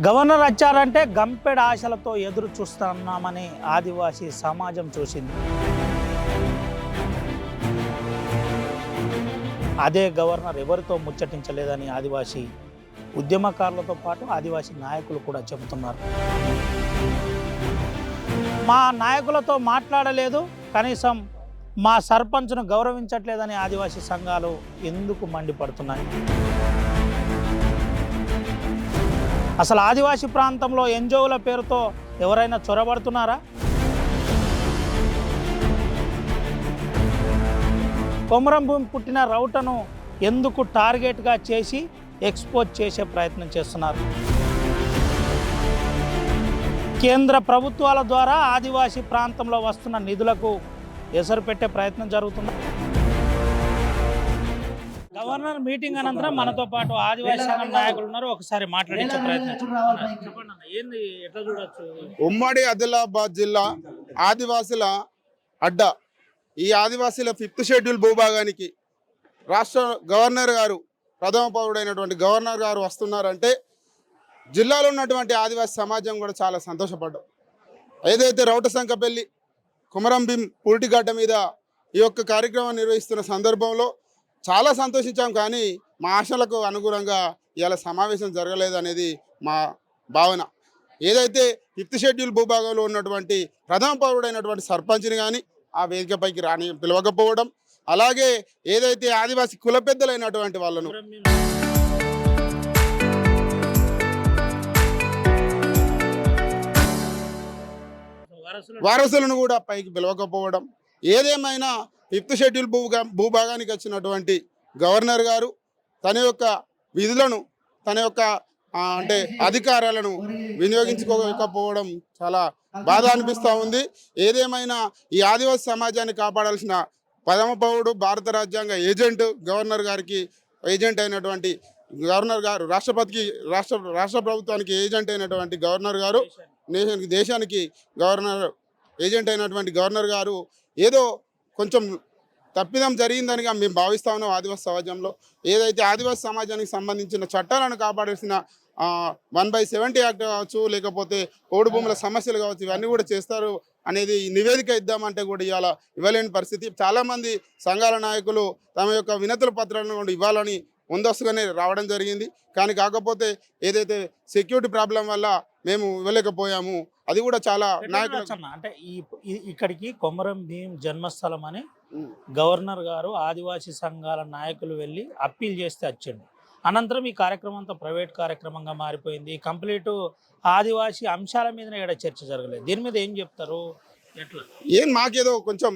Governor వచ్చారంటే గంపెడు ఆశలతో ఎదురు చూస్తున్నామని ఆదివాసీ సమాజం చూసింది. అదే గవర్నర్ ఎవరితో ముచ్చటించలేదని ఆదివాసీ ఉద్యమకారులతో పాటు ఆదివాసీ నాయకులు కూడా చెబుతున్నారు. మా నాయకులతో మాట్లాడలేదు, కనీసం మా సర్పంచ్ను గౌరవించట్లేదని ఆదివాసీ సంఘాలు ఎందుకు మండిపడుతున్నాయి? అసలు ఆదివాసీ ప్రాంతంలో ఎన్జిఓల పేరుతో ఎవరైనా చొరబడుతున్నారా? కొమరం భూమి పుట్టిన రౌటను ఎందుకు టార్గెట్గా చేసి ఎక్స్పోజ్ చేసే ప్రయత్నం చేస్తున్నారు? కేంద్ర ప్రభుత్వాల ద్వారా ఆదివాసీ ప్రాంతంలో వస్తున్న నిధులకు ఎసరు పెట్టే ప్రయత్నం జరుగుతుంది. గవర్నర్ మీటింగ్ అనంతరం మనతో పాటు ఆదివాసీ సంఘం నాయకులు ఉన్నారు. ఒకసారి మాట్లాడించే ప్రయత్నం ఏంది, ఎట్లా చూడొచ్చు? ఉమ్మడి ఆదిలాబాద్ జిల్లా ఆదివాసుల అడ్డ. ఈ ఆదివాసీల 5th షెడ్యూల్ భూభాగానికి రాష్ట్ర గవర్నర్ గారు, ప్రథమ పౌరుడైనటువంటి గవర్నర్ గారు వస్తున్నారంటే జిల్లాలో ఉన్నటువంటి ఆదివాసీ సమాజం కూడా చాలా సంతోషపడ్డాం. ఏదైతే రౌటసంకపల్లి కొమరం భీం పూర్తిగడ్డ మీద ఈ యొక్క కార్యక్రమం నిర్వహిస్తున్న సందర్భంలో చాలా సంతోషించాం. కానీ మా ఆశలకు అనుగుణంగా ఇవాళ సమావేశం జరగలేదు అనేది మా భావన. ఏదైతే 5th షెడ్యూల్ భూభాగంలో ఉన్నటువంటి ప్రథమ పౌరుడైనటువంటి సర్పంచ్ని కానీ ఆ వేదికపైకి పిలవకపోవడం, అలాగే ఏదైతే ఆదివాసీ కుల పెద్దలైనటువంటి వాళ్ళను వారసులను కూడా పైకి పిలవకపోవడం, ఏదేమైనా 5th షెడ్యూల్ భూభాగానికి వచ్చినటువంటి గవర్నర్ గారు తన యొక్క విధులను, తన యొక్క అంటే అధికారాలను వినియోగించుకోకపోవడం చాలా బాధ అనిపిస్తూ ఉంది. ఏదేమైనా ఈ ఆదివాసీ సమాజాన్ని కాపాడాల్సిన ప్రథమ పౌరుడు, భారత రాజ్యాంగ ఏజెంట్, గవర్నర్ గారికి ఏజెంట్ అయినటువంటి గవర్నర్ గారు, రాష్ట్రపతికి రాష్ట్ర ప్రభుత్వానికి ఏజెంట్ అయినటువంటి గవర్నర్ గారు, దేశానికి గవర్నర్ ఏజెంట్ అయినటువంటి గవర్నర్ గారు ఏదో కొంచెం తప్పిదం జరిగిందనిగా మేము భావిస్తా ఉన్నాం. ఆదివాసీ సమాజంలో ఏదైతే ఆదివాసీ సమాజానికి సంబంధించిన చట్టాలను కాపాడాల్సిన 1/70 యాక్ట్ కావచ్చు, లేకపోతే ఓడు భూముల సమస్యలు కావచ్చు, ఇవన్నీ కూడా చేస్తారు అనేది నివేదిక ఇద్దామంటే కూడా ఇవ్వలేని పరిస్థితి. చాలామంది సంఘాల నాయకులు తమ యొక్క వినతుల పత్రాలను కూడా ఇవ్వాలని ముందస్తుగానే రావడం జరిగింది. కానీ కాకపోతే ఏదైతే సెక్యూరిటీ ప్రాబ్లం వల్ల మేము ఇవ్వలేకపోయాము. అది కూడా చాలా నాయకులు అంటే ఇక్కడికి కొమరం భీం జన్మస్థలం అని గవర్నర్ గారు ఆదివాసీ సంఘాల నాయకులు వెళ్ళి అప్పీల్ చేస్తే వచ్చిండు. అనంతరం ఈ కార్యక్రమం అంతా ప్రైవేట్ కార్యక్రమంగా మారిపోయింది. కంప్లీట్ ఆదివాసీ అంశాల మీదనే ఇక్కడ చర్చ జరగలేదు. దీని మీద ఏం చెప్తారు? ఎట్లా మాకేదో కొంచెం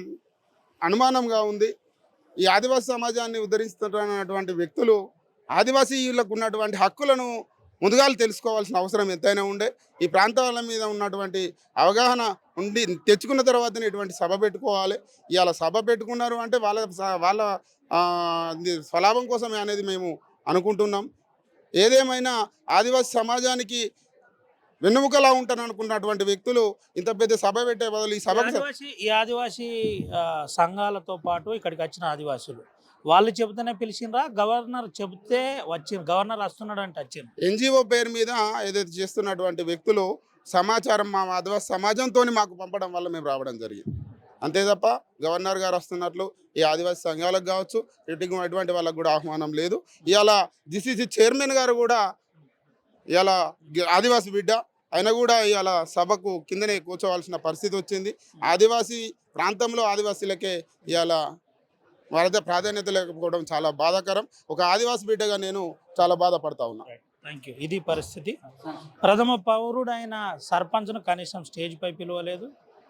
అనుమానంగా ఉంది. ఈ ఆదివాసీ సమాజాన్ని ఉద్ధరిస్తున్నటువంటి వ్యక్తులు ఆదివాసీలకు ఉన్నటువంటి హక్కులను ముందుగా తెలుసుకోవాల్సిన అవసరం ఎంతైనా ఉండే. ఈ ప్రాంతాల మీద ఉన్నటువంటి అవగాహన ఉండి తెచ్చుకున్న తర్వాతనే ఇటువంటి సభ పెట్టుకోవాలి. ఇవాళ సభ పెట్టుకున్నారు అంటే వాళ్ళ స్వలాభం కోసమే అనేది మేము అనుకుంటున్నాం. ఏదేమైనా ఆదివాసీ సమాజానికి వెన్నుముకలా ఉంటారనుకున్నటువంటి వ్యక్తులు ఇంత పెద్ద సభ పెట్టే బదులు ఈ ఆదివాసీ సంఘాలతో పాటు ఇక్కడికి వచ్చిన ఆదివాసులు వాళ్ళు చెబితేనే పిలిచిండ్రా? గవర్నర్ చెబితే గవర్నర్ వస్తున్నాడు అంటే వచ్చింది? ఎన్జిఓ పేరు మీద ఏదైతే చేస్తున్నటువంటి వ్యక్తులు సమాచారం మా ఆదివాసీ సమాజంతో మాకు పంపడం వల్ల మేము రావడం జరిగింది. అంతే తప్ప గవర్నర్ గారు వస్తున్నట్లు ఈ ఆదివాసీ సంఘాలకు కావచ్చు, ఎటువంటి వాళ్ళకు కూడా ఆహ్వానం లేదు. ఇవాళ జిసిసి చైర్మన్ గారు కూడా ఇవాళ ఆదివాసీ బిడ్డ, ఆయన కూడా ఇవాళ సభకు కిందనే కూర్చోవలసిన పరిస్థితి వచ్చింది. ఆదివాసీ ప్రాంతంలో ఆదివాసీలకే ఇవాళ వాళ్ళ ప్రాధాన్యత లేకపోవడం చాలా బాధాకరం. ఒక ఆదివాసీ బిడ్డగా నేను చాలా బాధపడతా ఉన్నా. Thank you. ఇది పరిస్థితి. ప్రథమ పౌరుడైన సర్పంచ్ను కనీసం స్టేజ్పై పిలవలేదు.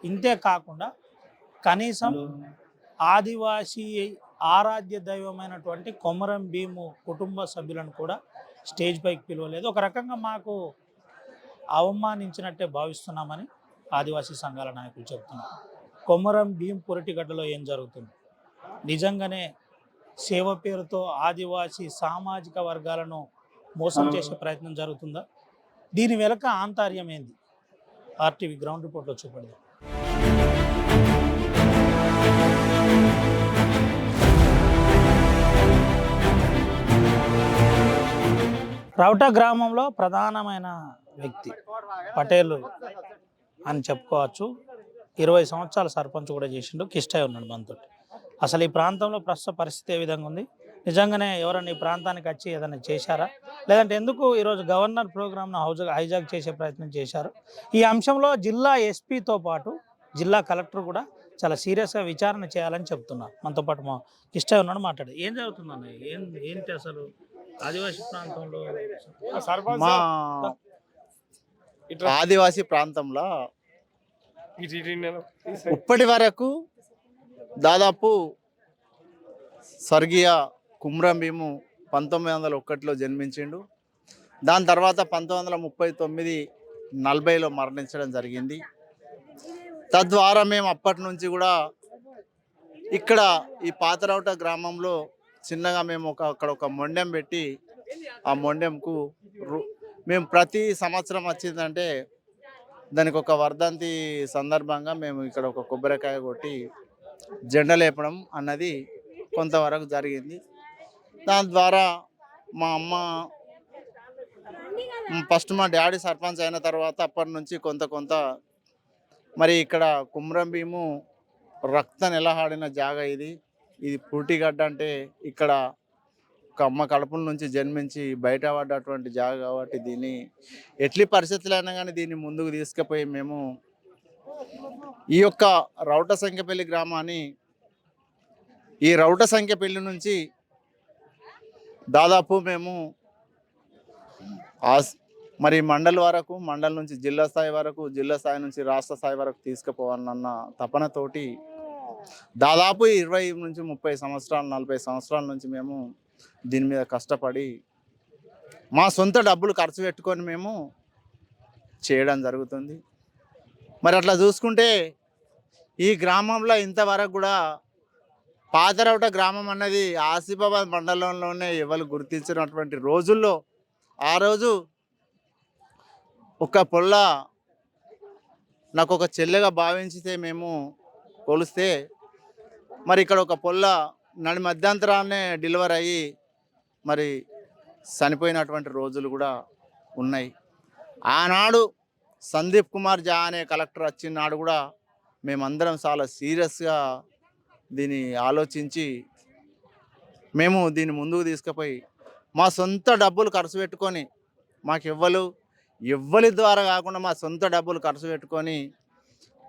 ఇంతే కాకుండా కనీసం ఆదివాసీ ఆరాధ్య దైవమైనటువంటి కొమరం భీము కుటుంబ సభ్యులను కూడా స్టేజ్ పైకి పిలవలేదు. ఒక రకంగా మాకు అవమానించినట్టే భావిస్తున్నామని ఆదివాసీ సంఘాల నాయకులు చెబుతున్నారు. కొమరం భీం పురటిగడ్డలో ఏం జరుగుతుంది? నిజంగానే సేవ పేరుతో ఆదివాసీ సామాజిక వర్గాలను మోసం చేసే ప్రయత్నం జరుగుతుందా? దీని వెనుక ఆంతర్యం ఏంది? ఆర్టీవీ గ్రౌండ్ రిపోర్ట్లో చూపడదాం. రౌట గ్రామంలో ప్రధానమైన వ్యక్తి, పటేల్ అని చెప్పుకోవచ్చు. 20 సంవత్సరాల సర్పంచ్ కూడా చేసిండు. కిష్టయ్య ఉన్నాడు మనతో. అసలు ఈ ప్రాంతంలో ప్రస్తుత పరిస్థితి ఏ విధంగా ఉంది? నిజంగానే ఎవరైనా ఈ ప్రాంతానికి వచ్చి ఏదైనా చేశారా? లేదంటే ఎందుకు ఈరోజు గవర్నర్ ప్రోగ్రామ్ను హైజాక్ చేసే ప్రయత్నం చేశారు? ఈ అంశంలో జిల్లా ఎస్పీతో పాటు జిల్లా కలెక్టర్ కూడా చాలా సీరియస్గా విచారణ చేయాలని చెప్తున్నారు. మనతో పాటు మా కిష్టయ్య ఉన్నాడు, మాట్లాడు. ఏం జరుగుతుందన్న? ఏంటి అసలు ఆదివాసీ ప్రాంతంలో? మా ఆదివాసీ ప్రాంతంలో ఇప్పటి వరకు దాదాపు స్వర్గీయ కుమ్రం భీము 1901లో జన్మించిండు. దాని తర్వాత 1939-40లో మరణించడం జరిగింది. తద్వారా మేము అప్పటి నుంచి కూడా ఇక్కడ ఈ పాతరౌట గ్రామంలో చిన్నగా మేము అక్కడ ఒక మొండెం పెట్టి ఆ మొండెంకు మేము ప్రతి సంవత్సరం వచ్చిందంటే దానికి ఒక వర్ధంతి సందర్భంగా మేము ఇక్కడ ఒక కొబ్బరికాయ కొట్టి జెండా లేపడం అన్నది కొంతవరకు జరిగింది. దాని ద్వారా మా అమ్మ ఫస్ట్ మా డాడీ సర్పంచ్ అయిన తర్వాత అప్పటి నుంచి కొంత మరి ఇక్కడ కుమ్రం భీము రక్త నెలహాడిన జాగా ఇది పూటిగడ్డ అంటే ఇక్కడ ఒక అమ్మ కడుపుల నుంచి జన్మించి బయట పడ్డటువంటి జాగా కాబట్టి దీన్ని ఎట్లి పరిస్థితులు అయినా కానీ దీన్ని ముందుకు తీసుకుపోయి మేము ఈ యొక్క రౌట సంఖ్యపల్లి గ్రామాన్ని ఈ రౌట సంఖ్యపల్లి నుంచి దాదాపు మేము మరి మండల్ వరకు, మండల్ నుంచి జిల్లా స్థాయి వరకు, జిల్లా స్థాయి నుంచి రాష్ట్ర స్థాయి వరకు తీసుకుపోవాలన్న తపనతోటి దాదాపు 20 నుంచి 30 సంవత్సరాలు 40 సంవత్సరాల నుంచి మేము దీని మీద కష్టపడి మా సొంత డబ్బులు ఖర్చు పెట్టుకొని మేము చేయడం జరుగుతుంది. మరి అట్లా చూసుకుంటే ఈ గ్రామంలో ఇంతవరకు కూడా పాతరౌట గ్రామం అన్నది ఆసిఫాబాద్ మండలంలోనే ఎవరు గుర్తించినటువంటి రోజుల్లో ఆ రోజు ఒక పొల్ల నాకు ఒక చెల్లెగా భావించితే మేము కొలిస్తే మరి ఇక్కడ ఒక పొల్ల నడి మధ్యంతరాన్నే డెలివర్ అయ్యి మరి చనిపోయినటువంటి రోజులు కూడా ఉన్నాయి. ఆనాడు సందీప్ కుమార్ జా అనే కలెక్టర్ వచ్చిన నాడు కూడా మేమందరం చాలా సీరియస్గా దీన్ని ఆలోచించి మేము దీన్ని ముందుకు తీసుకుపోయి మా సొంత డబ్బులు ఖర్చు పెట్టుకొని మాకు ఎవ్వరి ద్వారా కాకుండా మా సొంత డబ్బులు ఖర్చు పెట్టుకొని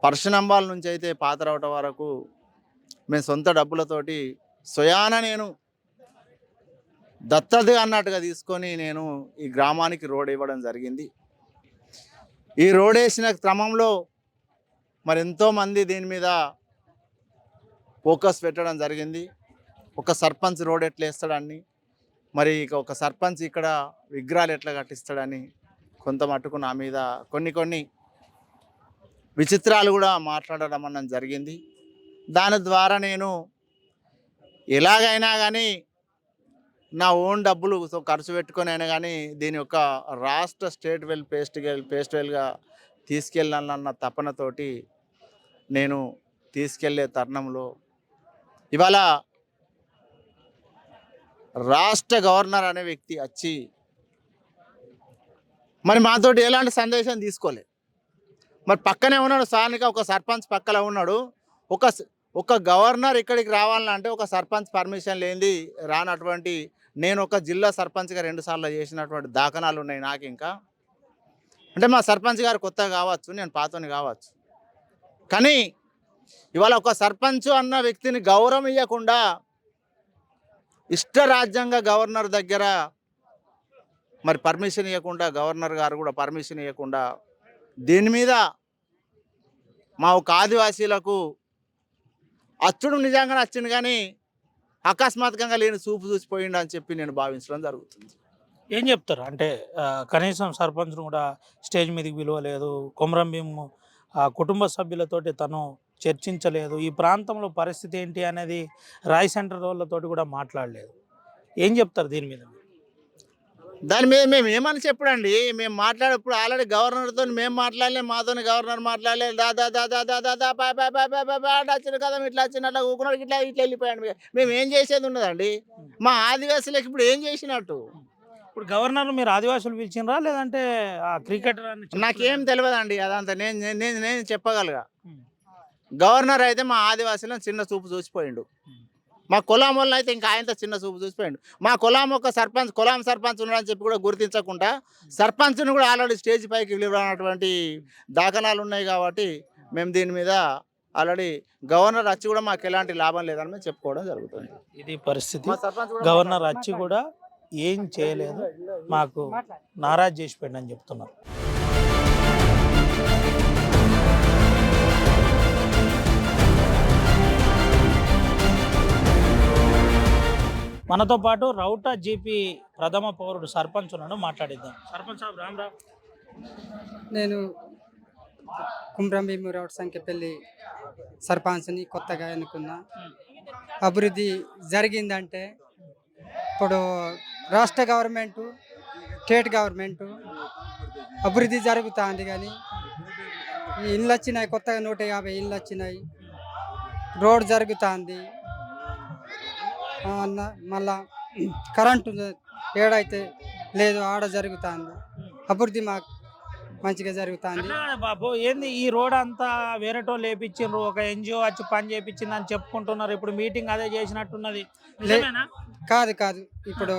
పర్షనంబాల నుంచి అయితే పాతరౌట వరకు మేము సొంత డబ్బులతోటి స్వయాన నేను దత్తత అన్నట్టుగా తీసుకొని నేను ఈ గ్రామానికి రోడ్ ఇవ్వడం జరిగింది. ఈ రోడ్ వేసిన క్రమంలో మరి ఎంతోమంది దీని మీద ఫోకస్ పెట్టడం జరిగింది. ఒక సర్పంచ్ రోడ్ ఎట్లా వేస్తాడని, మరి ఒక సర్పంచ్ ఇక్కడ విగ్రహాలు ఎట్లా కట్టిస్తాడని కొంత మట్టుకు నా మీద కొన్ని విచిత్రాలు కూడా మాట్లాడడం అన్నది జరిగింది. దాని ద్వారా నేను ఎలాగైనా కానీ నా ఓన్ డబ్బులు ఖర్చు పెట్టుకొని అయినా కానీ దీని యొక్క రాష్ట్ర స్టేట్ ఫెస్టివల్గా తీసుకెళ్ళాలన్న తపనతోటి నేను తీసుకెళ్లే తరుణంలో ఇవాళ రాష్ట్ర గవర్నర్ అనే వ్యక్తి వచ్చి మరి మాతోటి ఎలాంటి సందేశం తీసుకోలేదు. మరి పక్కనే ఉన్నాడు స్థానిక ఒక సర్పంచ్ పక్కన ఉన్నాడు. ఒక గవర్నర్ ఇక్కడికి రావాలంటే ఒక సర్పంచ్ పర్మిషన్ లేనిది రానటువంటి నేను ఒక జిల్లా సర్పంచ్గా 2 సార్లు చేసినటువంటి దాఖనాలు ఉన్నాయి నాకు. ఇంకా అంటే మా సర్పంచ్ గారు కొత్తగా కావచ్చు, నేను పాతోని కావచ్చు, కానీ ఇవాళ ఒక సర్పంచ్ అన్న వ్యక్తిని గౌరవం ఇవ్వకుండా ఇష్టరాజ్యంగా గవర్నర్ దగ్గర మరి పర్మిషన్ ఇవ్వకుండా, గవర్నర్ గారు కూడా పర్మిషన్ ఇవ్వకుండా దీని మీద మా ఒక ఆదివాసీలకు అచ్చుడు నిజంగా వచ్చింది కానీ అకస్మాత్తుగా లేని చూపు చూసిపోయిండు అని చెప్పి నేను భావించడం జరుగుతుంది. ఏం చెప్తారు అంటే కనీసం సర్పంచ్ను కూడా స్టేజ్ మీదకి పిలవలేదు, కొమరం భీం కుటుంబ సభ్యులతోటి తను చర్చించలేదు, ఈ ప్రాంతంలో పరిస్థితి ఏంటి అనేది రాయ్ సెంటర్ వాళ్ళతోటి కూడా మాట్లాడలేదు. ఏం చెప్తారు దీని మీద? దాని మీద మేము ఏమని చెప్పడండి, మేము మాట్లాడేప్పుడు ఆల్రెడీ గవర్నర్తో మేము మాట్లాడలే, మాతో గవర్నర్ మాట్లాడలేదు. వచ్చిన కదా ఇట్లా వచ్చినట్లా ఊకున్నాడు, ఇట్లా వెళ్ళిపోయాడు. మేము ఏం చేసేది ఉన్నదండి? మా ఆదివాసులకు ఇప్పుడు ఏం చేసినట్టు? ఇప్పుడు గవర్నర్ మీరు ఆదివాసులు పిలిచినరా లేదంటే ఆ క్రికెటర్ అని నాకేం తెలియదండి అదంతా నేను నేను నేను చెప్పగలగా. ఉమ్. గవర్నర్ అయితే మా ఆదివాసులను చిన్న చూపు చూసిపోయిండు. ఉమ్. మా కులాం వాళ్ళు అయితే ఇంకా ఆయనతో చిన్న చూపు చూసిపోయిండు. మా కులాం ఒక సర్పంచ్ కులాం సర్పంచ్ ఉన్నాడని చెప్పి కూడా గుర్తించకుండా సర్పంచ్ను కూడా ఆల్రెడీ స్టేజ్ పైకి వెళ్ళినటువంటి దాఖలాలు ఉన్నాయి. కాబట్టి మేము దీని మీద ఆల్రెడీ గవర్నర్ వచ్చి కూడా మాకు ఎలాంటి లాభం లేదని మేము చెప్పుకోవడం జరుగుతుంది. ఇది పరిస్థితి. మా సర్పంచ్ కూడా గవర్నర్ వచ్చి కూడా ఏం చేయలేదు, మాకు నారాజ్ చేసిపోయింది అని చెప్తున్నారు. మనతో పాటు రౌటా జీపీ ప్రథమ పౌరుడు సర్పంచ్ ఉన్నాడు, మాట్లాడిద్దాం. సర్పంచ్ సాబ్ రామ్ రామ్. నేను కుమ్రం భీమరావు సంఖ్యపల్లి సర్పంచ్ని కొత్తగా ఎన్నుకున్నా. అభివృద్ధి జరిగిందంటే ఇప్పుడు రాష్ట్ర గవర్నమెంటు స్టేట్ గవర్నమెంటు అభివృద్ధి జరుగుతుంది. కానీ ఈ ఇళ్ళు వచ్చినాయి, కొత్తగా 150 ఇళ్ళు వచ్చినాయి, రోడ్ జరుగుతుంది. మళ్ళా కరెంటు ఏడైతే లేదు ఆడ జరుగుతుంది. అభివృద్ధి మాకు మంచిగా జరుగుతుంది. అట్లా కాదు బాబు, ఏంది ఈ రోడ్ అంతా వేరేటోళ్ళు వేపించిండ్రు, ఒక ఎన్జిఓ వచ్చి పని చేపించింది అని చెప్పుకుంటున్నారు. ఇప్పుడు మీటింగ్ అదే చేసినట్టున్నది, నిజమేనా? కాదు కాదు, ఇప్పుడు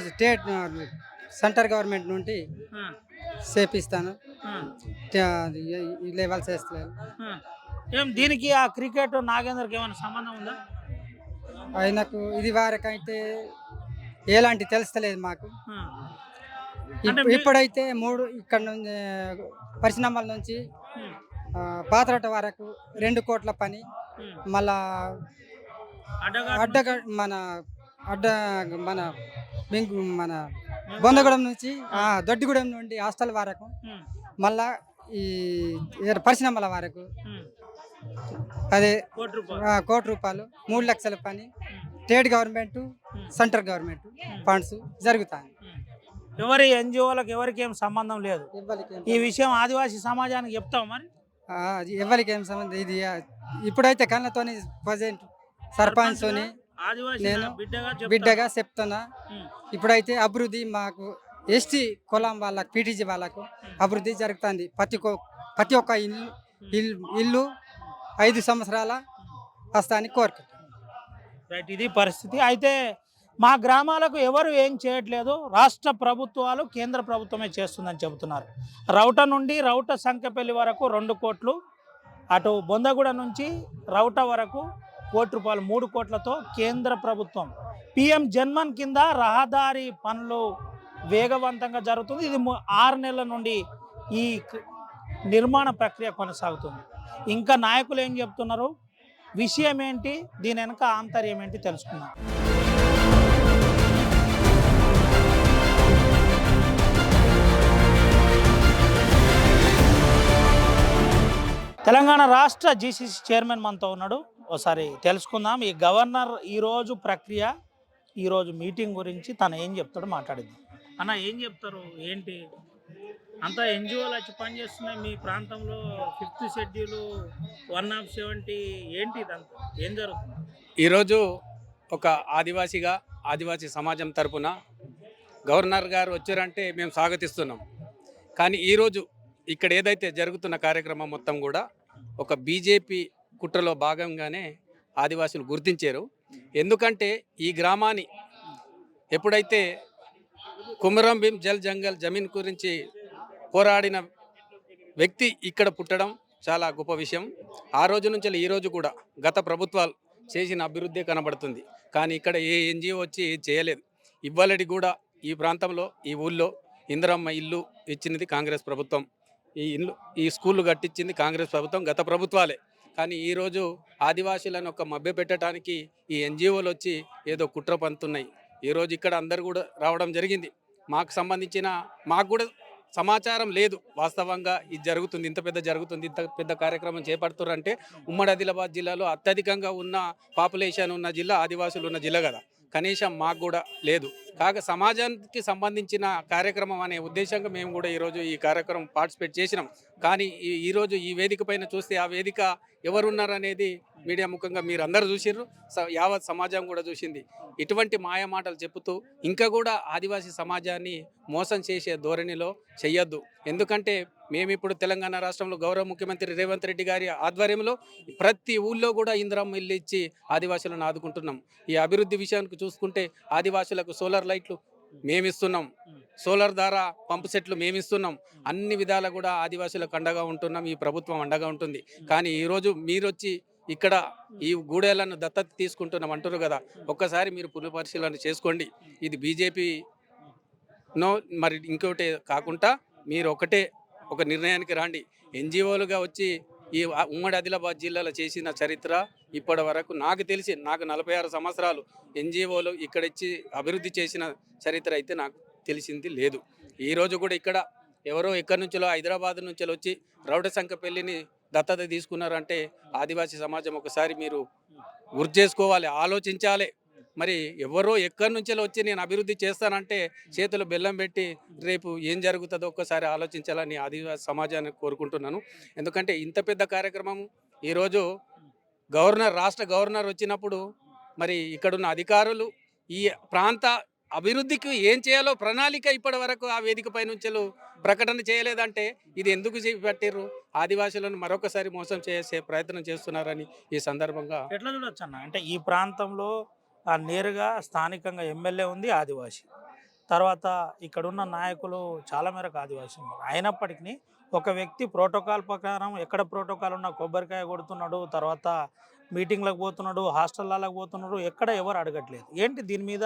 స్టేట్ సెంటర్ గవర్నమెంట్ నుండి ఆ, చేపిస్తాను. ఆ, లెవెల్స్ వేస్తలేదు. ఆ. ఏం దీనికి ఆ క్రికెట్ నాగేందర్కి ఏమైనా సంబంధం ఉందా? ఆయనకు ఇది వరకైతే ఎలాంటి తెలుస్తలేదు మాకు. ఆ. అంటే మీ- ఇప్పుడైతే 3 ఇక్కడ నుంచి పరిశ్రమల నుంచి ఉమ్, పాత్రట వరకు 2 కోట్ల పని. ఉమ్. మళ్ళా అడ్డగా మన మన బొందగూడెం నుంచి దొడ్డిగూడెం నుండి హాస్టల్ వరకు, ఉమ్, మళ్ళా ఈ పరిశ్రమల వరకు ఉమ్. అదే కోటి రూపాయలు. 1 కోటి రూపాయలు 3 లక్షల పని. State government central government funds జరుగుతాయి. ఎవరి ఎన్జిఓలకు ఎవరికి ఏం సంబంధం లేదు. ఎవరికి ఈ విషయం ఆదివాసీ సమాజానికి చెప్తాం మరి. ఎవరికి ఏం సంబంధం. ఇది ఇప్పుడైతే కళ్ళతోని ప్రజెంట్ సర్పంచ్తోని ఆదివాసీ నేను బిడ్డగా బిడ్డగా చెప్తున్నా. ఉమ్, ఇప్పుడైతే అభివృద్ధి మాకు ఎస్టీ కులం వాళ్ళకు పీటీజీ వాళ్ళకు అభివృద్ధి జరుగుతుంది. ప్రతి ఒక్క ఇల్లు 5 సంవత్సరాల వస్తాని కోరుకుంటున్నాను. రైట్, ఇది పరిస్థితి. అయితే మా గ్రామాలకు ఎవరు ఏం చేయట్లేదు, రాష్ట్ర ప్రభుత్వాలు కేంద్ర ప్రభుత్వమే చేస్తుందని చెబుతున్నారు. రౌట నుండి రౌట సంఖ్యపల్లి వరకు 2 కోట్లు, అటు బొందగూడ నుంచి రౌట వరకు 1 కోటి రూపాయలు, 3 కోట్లతో కేంద్ర ప్రభుత్వం పిఎం జన్మన్ కింద రహదారి పనులు వేగవంతంగా జరుగుతుంది. ఇది 6 నెలల నుండి ఈ నిర్మాణ ప్రక్రియ కొనసాగుతుంది. ఇంకా నాయకులు ఏం చెప్తున్నారు, విషయం ఏంటి, దీని వెనక ఆంతర్యం ఏంటి తెలుసుకుందాం. తెలంగాణ రాష్ట్ర జీసీసీ చైర్మన్ మనతో ఉన్నాడు, ఒకసారి తెలుసుకుందాం. ఈ గవర్నర్ ఈరోజు ప్రక్రియ, ఈరోజు మీటింగ్ గురించి తను ఏం చెప్తాడో మాట్లాడిద్దాం. అన్న ఏం చెప్తారు, ఏంటి అంతా ఎన్జిఓలు వచ్చి పనిచేస్తున్నాయి మీ ప్రాంతంలో, 5th షెడ్యూల్ 1/70 ఏంటి ఇదంతా, ఏం జరుగుతుంది? ఈరోజు ఒక ఆదివాసిగా ఆదివాసీ సమాజం తరపున గవర్నర్ గారు వచ్చారంటే మేము స్వాగతిస్తున్నాం. కానీ ఈరోజు ఇక్కడ ఏదైతే జరుగుతున్న కార్యక్రమం మొత్తం కూడా ఒక బీజేపీ కుట్రలో భాగంగానే ఆదివాసులు గుర్తించారు. ఎందుకంటే ఈ గ్రామాన్ని ఎప్పుడైతే కుమరం భీం జల్ జంగల్ జమీన్ గురించి పోరాడిన వ్యక్తి ఇక్కడ పుట్టడం చాలా గొప్ప విషయం. ఆ రోజు నుంచి ఈ రోజు కూడా గత ప్రభుత్వాలు చేసిన అభివృద్ధి కనబడుతుంది. కానీ ఇక్కడ ఏ ఎన్జిఓ వచ్చి ఏం చేయలేదు. ఇవ్వాలటి కూడా ఈ ప్రాంతంలో ఈ ఊళ్ళో ఇందిరమ్మ ఇల్లు ఇచ్చినది కాంగ్రెస్ ప్రభుత్వం, ఈ స్కూళ్ళు కట్టించింది కాంగ్రెస్ ప్రభుత్వం, గత ప్రభుత్వాలే. కానీ ఈరోజు ఆదివాసీలను ఒక మభ్య పెట్టడానికి ఈ ఎన్జిఓలు వచ్చి ఏదో కుట్ర పంతున్నాయి. ఈరోజు ఇక్కడ అందరు కూడా రావడం జరిగింది. మాకు కూడా సమాచారం లేదు వాస్తవంగా ఇది జరుగుతుంది, ఇంత పెద్ద కార్యక్రమం చేపడుతున్నారంటే ఉమ్మడి ఆదిలాబాద్ జిల్లాలో అత్యధికంగా ఉన్న పాపులేషన్ ఉన్న జిల్లా, ఆదివాసులు ఉన్న జిల్లా కదా. కనీసం మాకు కూడా లేదు. కాగా సమాజానికి సంబంధించిన కార్యక్రమం అనే ఉద్దేశంగా మేము కూడా ఈరోజు ఈ కార్యక్రమం పార్టిసిపేట్ చేసినాం. కానీ ఈరోజు ఈ వేదిక పైన చూస్తే ఆ వేదిక ఎవరున్నారనేది మీడియా ముఖంగా మీరు అందరూ చూసిర్రు, యావత్ సమాజం కూడా చూసింది. ఇటువంటి మాయ మాటలు చెప్పుతూ ఇంకా కూడా ఆదివాసీ సమాజాన్ని మోసం చేసే ధోరణిలో చెయ్యొద్దు. ఎందుకంటే మేము ఇప్పుడు తెలంగాణ రాష్ట్రంలో గౌరవ ముఖ్యమంత్రి రేవంత్ రెడ్డి గారి ఆధ్వర్యంలో ప్రతి ఊళ్ళో కూడా ఇందిరమ్మ ఇల్లు ఇచ్చి ఆదివాసులను ఆదుకుంటున్నాం. ఈ అభివృద్ధి విషయానికి చూసుకుంటే ఆదివాసులకు సోలార్ లైట్లు మేమిస్తున్నాం, సోలార్ ద్వారా పంపు సెట్లు మేమిస్తున్నాం. అన్ని విధాలా కూడా ఆదివాసులకు అండగా ఉంటున్నాం, ఈ ప్రభుత్వం అండగా ఉంటుంది. కానీ ఈరోజు మీరొచ్చి ఇక్కడ ఈ గూడెలను దత్తత తీసుకుంటున్నాం అంటారు కదా, ఒక్కసారి మీరు పునఃపరిశీలన చేసుకోండి. ఇది బీజేపీ మరి ఇంకోటి కాకుండా మీరు ఒక నిర్ణయానికి రండి. ఎన్జిఓలుగా వచ్చి ఈ ఉమ్మడి ఆదిలాబాద్ జిల్లాలో చేసిన చరిత్ర ఇప్పటి వరకు నాకు తెలిసి, నాకు 46 సంవత్సరాలు ఎన్జిఓలు ఇక్కడ ఇచ్చి అభివృద్ధి చేసిన చరిత్ర అయితే నాకు తెలిసింది లేదు. ఈరోజు కూడా ఇక్కడ ఎవరో ఎక్కడి నుంచో హైదరాబాద్ నుంచి వచ్చి రౌడసంకపల్లిని దత్తత తీసుకున్నారంటే ఆదివాసీ సమాజం ఒకసారి మీరు గుర్తు చేసుకోవాలి, ఆలోచించాలి. మరి ఎవరో ఎక్కడి నుంచో వచ్చి నేను అభివృద్ధి చేస్తానంటే చేతులు బెల్లం పెట్టి రేపు ఏం జరుగుతుందో ఒక్కసారి ఆలోచించాలని ఆదివాసీ సమాజాన్ని కోరుకుంటున్నాను. ఎందుకంటే ఇంత పెద్ద కార్యక్రమం ఈరోజు రాష్ట్ర గవర్నర్ వచ్చినప్పుడు మరి ఇక్కడున్న అధికారులు ఈ ప్రాంత అభివృద్ధికి ఏం చేయాలో ప్రణాళిక ఇప్పటి వరకు ఆ వేదిక పై నుంచి ప్రకటన చేయలేదంటే ఇది ఎందుకు చేపట్టారు? ఆదివాసులను మరొకసారి మోసం చేసే ప్రయత్నం చేస్తున్నారని ఈ సందర్భంగా ఎట్లా చూడొచ్చు అన్న, అంటే ఈ ప్రాంతంలో నేరుగా స్థానికంగా ఎమ్మెల్యే ఉంది ఆదివాసీ, తర్వాత ఇక్కడున్న నాయకులు చాలా మేరకు ఆదివాసీ ఉన్నారు. అయినప్పటికీ ఒక వ్యక్తి ప్రోటోకాల్ ప్రకారం ఎక్కడ ప్రోటోకాల్ ఉన్నా కొబ్బరికాయ కొడుతున్నాడు, తర్వాత మీటింగ్లకు పోతున్నాడు, హాస్టళ్ళకు పోతున్నాడు, ఎక్కడ ఎవరు అడగట్లేదు. ఏంటి దీని మీద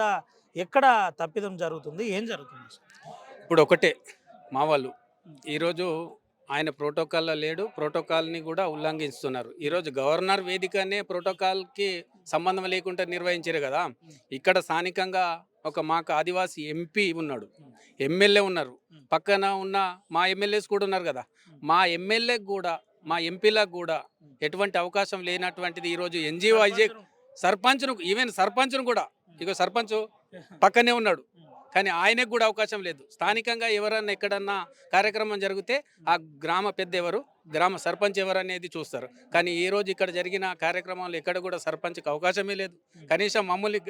ఎక్కడ తప్పిదం జరుగుతుంది, ఏం జరుగుతుంది? ఇప్పుడు ఒకటే మా వాళ్ళు ఈరోజు ఆయన ప్రోటోకాల్లో లేడు, ప్రోటోకాల్ని కూడా ఉల్లంఘిస్తున్నారు. ఈరోజు గవర్నర్ వేదికనే ప్రోటోకాల్కి సంబంధం లేకుండా నిర్వహించారు కదా. ఇక్కడ స్థానికంగా మాకు ఆదివాసీ ఎంపీ ఉన్నాడు, ఎమ్మెల్యే ఉన్నారు, పక్కన ఉన్న మా ఎమ్మెల్యేస్ కూడా ఉన్నారు కదా. మా ఎమ్మెల్యేకి కూడా మా ఎంపీలకు కూడా ఎటువంటి అవకాశం లేనటువంటిది ఈరోజు ఎన్జిఓ సర్పంచ్ను, ఈవెన్ సర్పంచ్ను కూడా, ఇక సర్పంచ్ పక్కనే ఉన్నాడు కానీ ఆయనకు కూడా అవకాశం లేదు. స్థానికంగా ఎవరన్నా ఎక్కడన్నా కార్యక్రమం జరిగితే ఆ గ్రామ పెద్ద ఎవరు, గ్రామ సర్పంచ్ ఎవరు అనేది చూస్తారు. కానీ ఈరోజు ఇక్కడ జరిగిన కార్యక్రమాలు ఎక్కడ కూడా సర్పంచ్కి అవకాశమే లేదు. కనీసం మమ్మల్ని,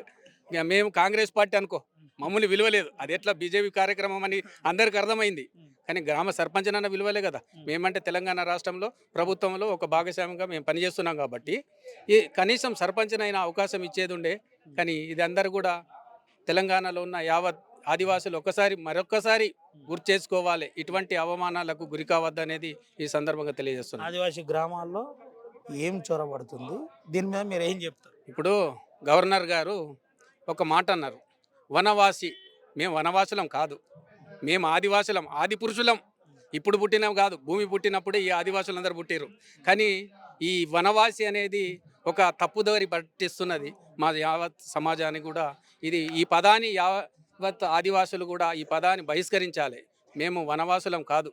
మేము కాంగ్రెస్ పార్టీ అనుకో, మమ్మల్ని విలువలేదు. అది ఎట్లా బీజేపీ కార్యక్రమం అని అందరికి అర్థమైంది. కానీ గ్రామ సర్పంచ్ అన్న విలువలే కదా. మేమంటే తెలంగాణ రాష్ట్రంలో ప్రభుత్వంలో ఒక భాగస్వామిగా మేము పనిచేస్తున్నాం కాబట్టి ఈ కనీసం సర్పంచ్నైనా అవకాశం ఇచ్చేది ఉండే. కానీ ఇది అందరు కూడా తెలంగాణలో ఉన్న యావత్ ఆదివాసులు మరొక్కసారి గుర్తు చేసుకోవాలి, ఇటువంటి అవమానాలకు గురి కావద్దనేది ఈ సందర్భంగా తెలియజేస్తున్నాను. ఆదివాసీ గ్రామాల్లో ఏం చొరబడుతుంది, దీని మీద మీరు ఏం చెప్తారు? ఇప్పుడు గవర్నర్ గారు ఒక మాట అన్నారు, వనవాసి. మేము వనవాసులం కాదు, మేము ఆదివాసులం, ఆది పురుషులం. ఇప్పుడు పుట్టినాం కాదు, భూమి పుట్టినప్పుడే ఈ ఆదివాసులందరూ పుట్టారు. కానీ ఈ వనవాసి అనేది ఒక తప్పుదారి పట్టిస్తున్నది మా యావత్ సమాజానికి కూడా. ఈ పదాన్ని యావత్ ఆదివాసులు కూడా ఈ పదాన్ని బహిష్కరించాలి. మేము వనవాసులం కాదు,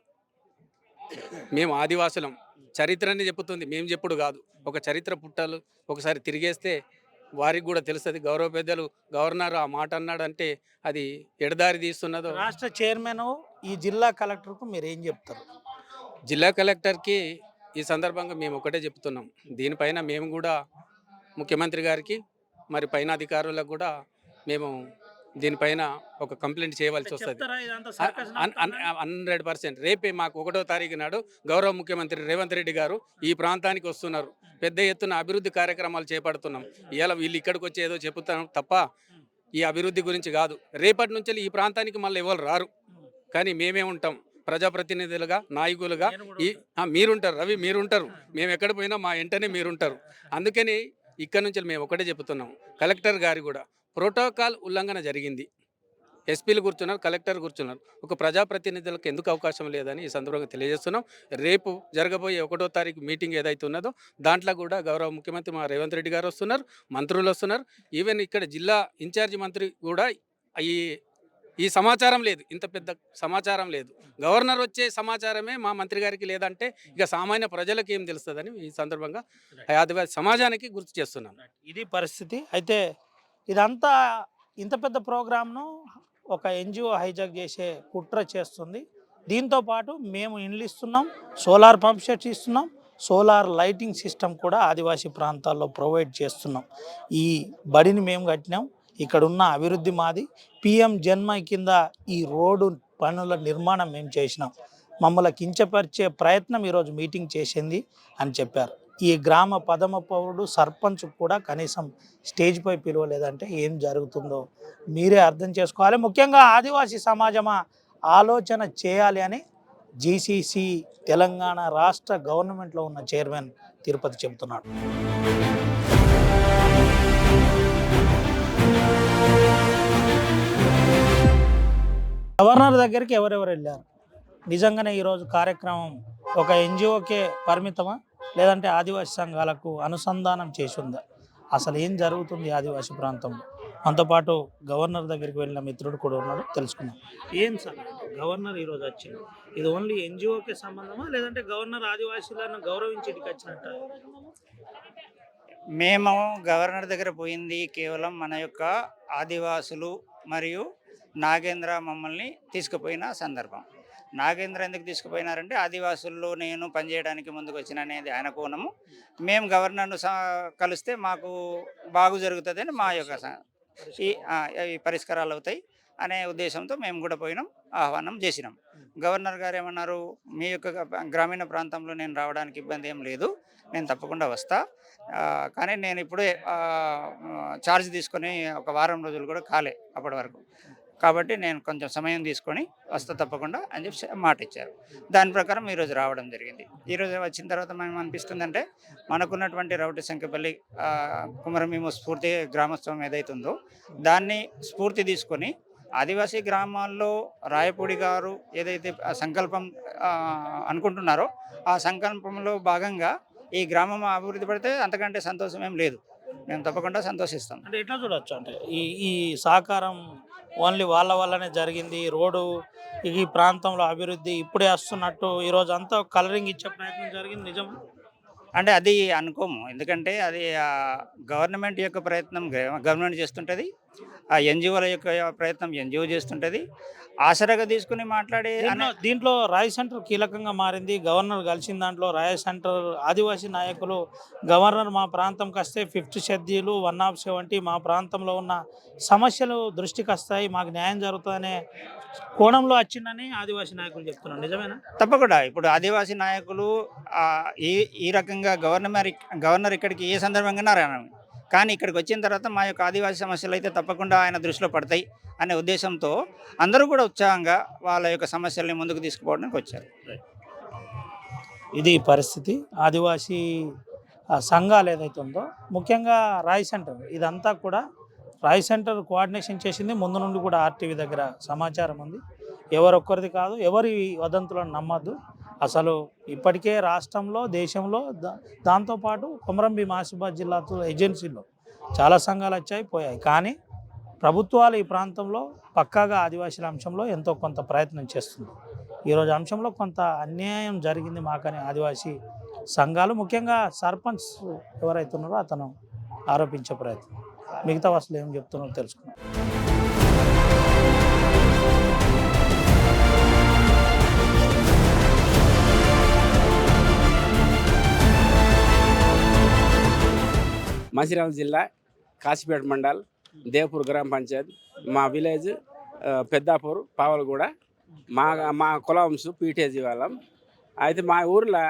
మేము ఆదివాసులం. చరిత్రని చెప్పుతుంది, మేము చెప్పుడు కాదు. ఒక చరిత్ర పుట్టాలు ఒకసారి తిరిగేస్తే వారికి కూడా తెలుస్తుంది. గౌరవ పెద్దలు గవర్నర్ ఆ మాట అన్నాడంటే అది ఎడదారి తీస్తున్నదో. రాష్ట్ర చైర్మన్ ఈ జిల్లా కలెక్టర్కు మీరు ఏం చెప్తారు? జిల్లా కలెక్టర్కి ఈ సందర్భంగా మేము ఒకటే చెప్తున్నాం, దీనిపైన మేము కూడా ముఖ్యమంత్రి గారికి మరి పైన అధికారులకు కూడా మేము దీనిపైన ఒక కంప్లైంట్ చేయవలసి వస్తుంది. 100%. రేపే మాకు 1వ తారీఖు నాడు గౌరవ ముఖ్యమంత్రి రేవంత్ రెడ్డి గారు ఈ ప్రాంతానికి వస్తున్నారు. పెద్ద ఎత్తున అభివృద్ధి కార్యక్రమాలు చేపడుతున్నాం. ఇవాళ వీళ్ళు ఇక్కడికి వచ్చి ఏదో చెబుతాం తప్ప ఈ అభివృద్ధి గురించి కాదు. రేపటి నుంచి ఈ ప్రాంతానికి మళ్ళీ ఎవరు రారు, కానీ మేమే ఉంటాం ప్రజాప్రతినిధులుగా, నాయకులుగా. మీరుంటారు రవి, మీరుంటారు, మేము ఎక్కడ పోయినా మా వెంటనే మీరుంటారు. అందుకని ఇక్కడ నుంచి మేము ఒకటే చెబుతున్నాం, కలెక్టర్ గారు కూడా ప్రోటోకాల్ ఉల్లంఘన జరిగింది. ఎస్పీలు కూర్చున్నారు, కలెక్టర్ కూర్చున్నారు, ఒక ప్రజాప్రతినిధులకు ఎందుకు అవకాశం లేదని ఈ సందర్భంగా తెలియజేస్తున్నాం. రేపు జరగబోయే 1వ తారీఖు మీటింగ్ ఏదైతే ఉన్నదో దాంట్లో కూడా గౌరవ ముఖ్యమంత్రి మా రేవంత్ రెడ్డి గారు వస్తున్నారు, మంత్రులు వస్తున్నారు. ఈవెన్ ఇక్కడ జిల్లా ఇన్ఛార్జి మంత్రి కూడా ఈ సమాచారం లేదు, ఇంత పెద్ద సమాచారం లేదు. గవర్నర్ వచ్చే సమాచారమే మా మంత్రి గారికి లేదంటే ఇక సామాన్య ప్రజలకు ఏం తెలుస్తుందని ఈ సందర్భంగా ఆదివాసీ సమాజానికి గుర్తు చేస్తున్నాను. ఇది పరిస్థితి. అయితే ఇదంతా ఇంత పెద్ద ప్రోగ్రామ్ను ఒక ఎన్జిఓ హైజాక్ చేసే కుట్ర చేస్తుంది. దీంతో పాటు మేము ఇండ్లు ఇస్తున్నాం, సోలార్ పంప్ సెట్స్ ఇస్తున్నాం, సోలార్ లైటింగ్ సిస్టమ్ కూడా ఆదివాసీ ప్రాంతాల్లో ప్రొవైడ్ చేస్తున్నాం. ఈ బడిని మేము కట్టినాం, ఇక్కడ ఉన్న అభివృద్ధి మాది. పిఎం జన్మ కింద ఈ రోడ్డు పనుల నిర్మాణం మేము చేసినాం. మమ్మల్ని కించపరిచే ప్రయత్నం ఈరోజు మీటింగ్ చేసింది అని చెప్పారు. ఈ గ్రామ పదమ పౌరుడు సర్పంచ్ కూడా కనీసం స్టేజ్పై పిలవలేదంటే ఏం జరుగుతుందో మీరే అర్థం చేసుకోవాలి. ముఖ్యంగా ఆదివాసీ సమాజమా ఆలోచన చేయాలి అని జీసీసీ తెలంగాణ రాష్ట్ర గవర్నమెంట్లో ఉన్న చైర్మన్ తిరుపతి చెబుతున్నాడు. గవర్నర్ దగ్గరికి ఎవరెవరు వెళ్ళారు? నిజంగానే ఈరోజు కార్యక్రమం ఒక ఎన్జిఓకే పరిమితమా, లేదంటే ఆదివాసీ సంఘాలకు అనుసంధానం చేసి ఉందా? అసలు ఏం జరుగుతుంది ఆదివాసీ ప్రాంతంలో? మనతో పాటు గవర్నర్ దగ్గరికి వెళ్ళిన మిత్రుడు కూడా ఉన్నాడు, తెలుసుకుందాం. ఏం సార్ గవర్నర్ ఈరోజు వచ్చింది, ఇది ఓన్లీ ఎన్జిఓకే సంబంధమా, లేదంటే గవర్నర్ ఆదివాసీలను గౌరవించి ఇటుకి వచ్చినట్ట? మేము గవర్నర్ దగ్గర పోయింది కేవలం మన యొక్క ఆదివాసులు మరియు నాగేంద్ర మమ్మల్ని తీసుకుపోయిన సందర్భం. నాగేంద్ర ఎందుకు తీసుకుపోయినారంటే ఆదివాసుల్లో నేను పనిచేయడానికి ముందుకు వచ్చిన అనేది ఆయన కోణము. మేము గవర్నర్ను కలిస్తే మాకు బాగు జరుగుతుందని మా యొక్క ఈ పరిష్కారాలు అవుతాయి అనే ఉద్దేశంతో మేము కూడా పోయినాం, ఆహ్వానం చేసినాం. గవర్నర్ గారు ఏమన్నారు, మీ యొక్క గ్రామీణ ప్రాంతంలో నేను రావడానికి ఇబ్బంది ఏం లేదు, నేను తప్పకుండా వస్తా, కానీ నేను ఇప్పుడే ఛార్జ్ తీసుకొని ఒక వారం రోజులు కూడా కాలే అప్పటి వరకు, కాబట్టి నేను కొంచెం సమయం తీసుకొని వస్తా తప్పకుండా అని చెప్పి మాట ఇచ్చారు. దాని ప్రకారం ఈరోజు రావడం జరిగింది. ఈరోజు వచ్చిన తర్వాత మేము అనిపిస్తుందంటే మనకున్నటువంటి రౌటి సంఖ్యపల్లి కుమరమీము స్ఫూర్తి గ్రామోత్సవం ఏదైతుందో దాన్ని స్ఫూర్తి తీసుకొని ఆదివాసీ గ్రామాల్లో రాయపూడి గారు ఏదైతే సంకల్పం అనుకుంటున్నారో ఆ సంకల్పంలో భాగంగా ఈ గ్రామం అభివృద్ధి పడితే అంతకంటే సంతోషం ఏం లేదు. మేము తప్పకుండా సంతోషిస్తాం. అంటే ఎట్లా చూడొచ్చు అంటే ఈ సహకారం ఓన్లీ వాళ్ళ వల్లనే జరిగింది, రోడ్డు ఈ ప్రాంతంలో అభివృద్ధి ఇప్పుడే వస్తున్నట్టు ఈరోజు అంతా కలరింగ్ ఇచ్చే ప్రయత్నం జరిగింది, నిజం? అంటే అది అనుకోము, ఎందుకంటే అది గవర్నమెంట్ యొక్క ప్రయత్నం గవర్నమెంట్ చేస్తుంటుంది, ఆ ఎన్జిఓల యొక్క ప్రయత్నం ఎన్జిఓ చేస్తుంటుంది. ఆసరాగా తీసుకుని మాట్లాడే దీంట్లో రాయ్ సెంటర్ కీలకంగా మారింది. గవర్నర్ కలిసిన దాంట్లో రాయ్ సెంటర్ ఆదివాసీ నాయకులు గవర్నర్ మా ప్రాంతంకి వస్తే 5th షెడ్యూల్ 170 మా ప్రాంతంలో ఉన్న సమస్యలు దృష్టికి వస్తాయి, మాకు న్యాయం జరుగుతుందనే కోణంలో వచ్చిందని ఆదివాసీ నాయకులు చెప్తున్నారు, నిజమేనా? తప్పకుండా ఇప్పుడు ఆదివాసీ నాయకులు ఈ రకంగా గవర్నర్ ఇక్కడికి ఏ సందర్భంగా రాను, కానీ ఇక్కడికి వచ్చిన తర్వాత మా యొక్క ఆదివాసీ సమస్యలు అయితే తప్పకుండా ఆయన దృష్టిలో పడతాయి అనే ఉద్దేశంతో అందరూ కూడా ఉత్సాహంగా వాళ్ళ యొక్క సమస్యల్ని ముందుకు తీసుకుపోవడానికి వచ్చారు. ఇది పరిస్థితి. ఆదివాసీ సంఘాలు ఏదైతే ఉందో ముఖ్యంగా రాయ్ సెంటర్ ఇదంతా కూడా రాయ్ సెంటర్ కోఆర్డినేషన్ చేసింది. ముందు నుండి కూడా ఆర్టీవీ దగ్గర సమాచారం ఉంది. ఎవరొక్కరిది కాదు, ఎవరి వదంతులను నమ్మద్దు. అసలు ఇప్పటికే రాష్ట్రంలో దేశంలో దాంతోపాటు కొమరంభీం ఆసిఫాబాద్ జిల్లా ఏజెన్సీలో చాలా సంఘాలు వచ్చాయి పోయాయి, కానీ ప్రభుత్వాలు ఈ ప్రాంతంలో పక్కాగా ఆదివాసీల అంశంలో ఎంతో కొంత ప్రయత్నం చేస్తుంది. ఈరోజు అంశంలో కొంత అన్యాయం జరిగింది మాకని ఆదివాసీ సంఘాలు ముఖ్యంగా సర్పంచ్ ఎవరైతే ఉన్నారో అతను ఆరోపించే ప్రయత్నం. మిగతా అసలు ఏం చెప్తున్నారో తెలుసుకున్నాం. మంచిర్యాల జిల్లా కాశీపేట మండల్ దేవపూర్ గ్రామ పంచాయత్, మా విలేజ్ పెద్దాపూర్ పావలగూడ, మా కులంసు పీటేజీ వాళ్ళం. అయితే మా ఊర్లో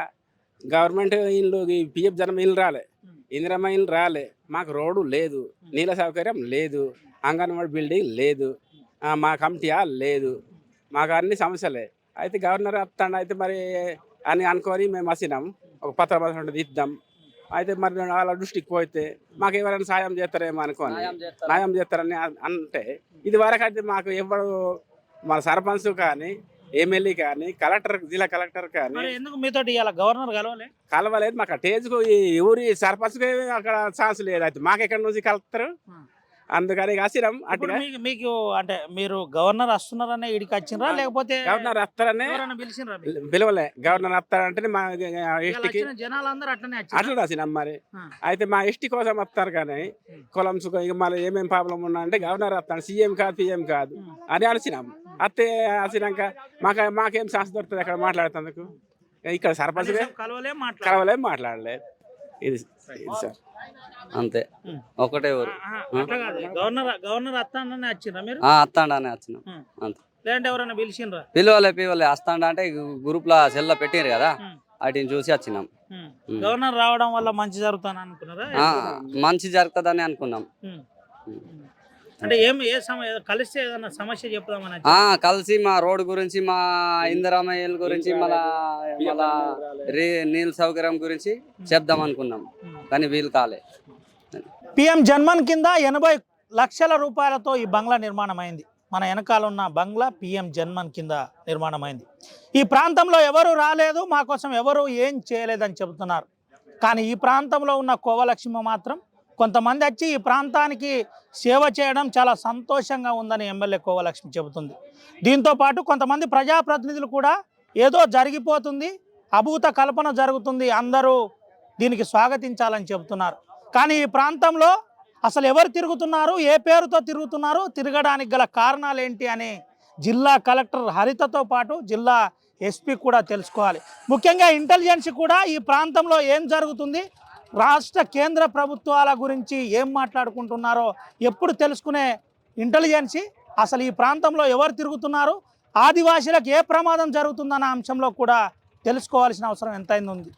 గవర్నమెంట్ ఇల్లు పిఎఫ్ జన్మ ఇల్లు రాలే, ఇందిరమ్మ ఇల్లు రాలే, మాకు రోడ్డు లేదు, నీళ్ళ సౌకర్యం లేదు, అంగన్వాడీ బిల్డింగ్ లేదు, మా కమిటీ లేదు, మాకు అన్ని సమస్యలే. అయితే గవర్నర్ వస్తాడు, అయితే మరి అని అనుకొని మేము వచ్చినాం, ఒక పత్రం ఉంటుంది ఇద్దాం. అయితే మరి వాళ్ళ దృష్టికి పోతే మాకు ఎవరైనా సాయం చేస్తారేమో అనుకోని న్యాయం చేస్తారని అంటే ఇది వరకు అయితే మాకు ఎవరు మన సర్పంచ్ కానీ ఎమ్మెల్యే కానీ కలెక్టర్ జిల్లా కలెక్టర్ కానీ ఎందుకు మీతో గవర్నర్ కలవలేదు. మాకు టేజ్కు ఈ ఊరి సర్పంచ్కి అక్కడ ఛాన్స్ లేదు. అయితే మాకు ఎక్కడి నుంచి కలుపుతారు? అందుకని వచ్చినాం ఇప్పుడు అటుగా. మీకు అంటే మీరు గవర్నర్ వస్తున్నారనే ఇడికి వచ్చిండ్రా లేకపోతే గవర్నర్ వస్తారనే ఎవరైనా పిలిచిండ్రా మీకు? పిలవలే. గవర్నర్ వస్తారంటే మా ఇవాళ ఎస్టీకి వచ్చిన జనాలందరూ అట్లనే అట్లా వచ్చిండ్రా? రాసినాం మరి. ఆ. అయితే మా ఎస్టీ కోసం వస్తారు కానీ కులం సుఖం ఇక మళ్ళీ ఏమేమి ప్రాబ్లం ఉన్నా అంటే గవర్నర్ వస్తాను, సీఎం కాదు పిఎం కాదు అని అలిచినాం. అత్తే వచ్చినాక మాకేం ఛాన్స్ దొరుకుతుంది అక్కడ మాట్లాడుతందుకు. ఇక్కడ సర్పంచ్ కనీసం కలవలేం, మాట్లాడలేం. కలవలేం, మాట్లాడలేదు. ఇది సార్. అంతే ఉం. ఒకటే ఊరు. అట్లా కాదు, గవర్నర్ వస్తానని వచ్చిండ్రా మీరు? అత్తాండానే వచ్చినాం. ఉం. అంతే. లేదంటే ఎవరైనా పిలిచిండ్రా? పిలవలే వస్తాండా అంటే గ్రూప్ లో సెల్ లో పెట్టిరు కదా, ఉం. వాటిని చూసి వచ్చినాం. ఉం. ఉం. గవర్నర్ రావడం వల్ల మంచి జరుగుతాను అనుకున్నారా? మంచి జరుగుతుందని అనుకున్నాం. ఉం. అంటే కలిస్తే ఏదన్నా సమస్య చెప్దామని వచ్చి- కలిసి మా రోడ్ గురించి, మా ఇందిరామయ్యల గురించి, మళ్ళా నీళ్ళ సౌకర్యం గురించి చెప్దాం అనుకున్నాం, కానీ వీలు కాలే. పిఎం జన్మన్ కింద 80 లక్షల రూపాయలతో ఈ బంగ్లా నిర్మాణం అయింది. మన వెనకాల ఉన్న బంగ్లా పిఎం జన్మన్ కింద నిర్మాణం అయింది. ఈ ప్రాంతంలో ఎవరు రాలేదు, మా కోసం ఎవరు ఏం చేయలేదని చెబుతున్నారు. కానీ ఈ ప్రాంతంలో ఉన్న కోవలక్ష్మి మాత్రం కొంతమంది వచ్చి ఈ ప్రాంతానికి సేవ చేయడం చాలా సంతోషంగా ఉందని ఎమ్మెల్యే కోవలక్ష్మి చెబుతుంది. దీంతో పాటు కొంతమంది ప్రజాప్రతినిధులు కూడా ఏదో జరిగిపోతుంది, అభూత కల్పన జరుగుతుంది, అందరూ దీనికి స్వాగతించాలని చెబుతున్నారు. కానీ ఈ ప్రాంతంలో అసలు ఎవరు తిరుగుతున్నారు, ఏ పేరుతో తిరుగుతున్నారు, తిరగడానికి గల కారణాలు ఏంటి అని జిల్లా కలెక్టర్ హరితతో పాటు జిల్లా ఎస్పీ కూడా తెలుసుకోవాలి. ముఖ్యంగా ఇంటెలిజెన్స్ కూడా ఈ ప్రాంతంలో ఏం జరుగుతుంది, రాష్ట్ర కేంద్ర ప్రభుత్వాల గురించి ఏం మాట్లాడుకుంటున్నారో ఎప్పుడు తెలుసుకునే ఇంటెలిజెన్సీ అసలు ఈ ప్రాంతంలో ఎవరు తిరుగుతున్నారు, ఆదివాసీలకు ఏ ప్రమాదం జరుగుతుందన్న అంశంలో కూడా తెలుసుకోవాల్సిన అవసరం ఎంతైంది ఉంది.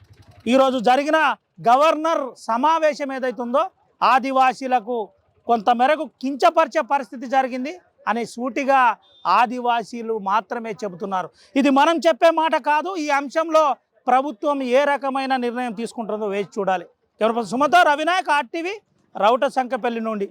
ఈరోజు జరిగిన గవర్నర్ సమావేశం ఏదైతుందో ఆదివాసీలకు కొంతమేరకు కించపరిచే పరిస్థితి జరిగింది అని సూటిగా ఆదివాసీలు మాత్రమే చెబుతున్నారు. ఇది మనం చెప్పే మాట కాదు. ఈ అంశంలో ప్రభుత్వం ఏ రకమైన నిర్ణయం తీసుకుంటుందో వేచి చూడాలి. ఎవరి సుమతో రవినాయక్ RTV రౌట సంకపల్లి నుండి.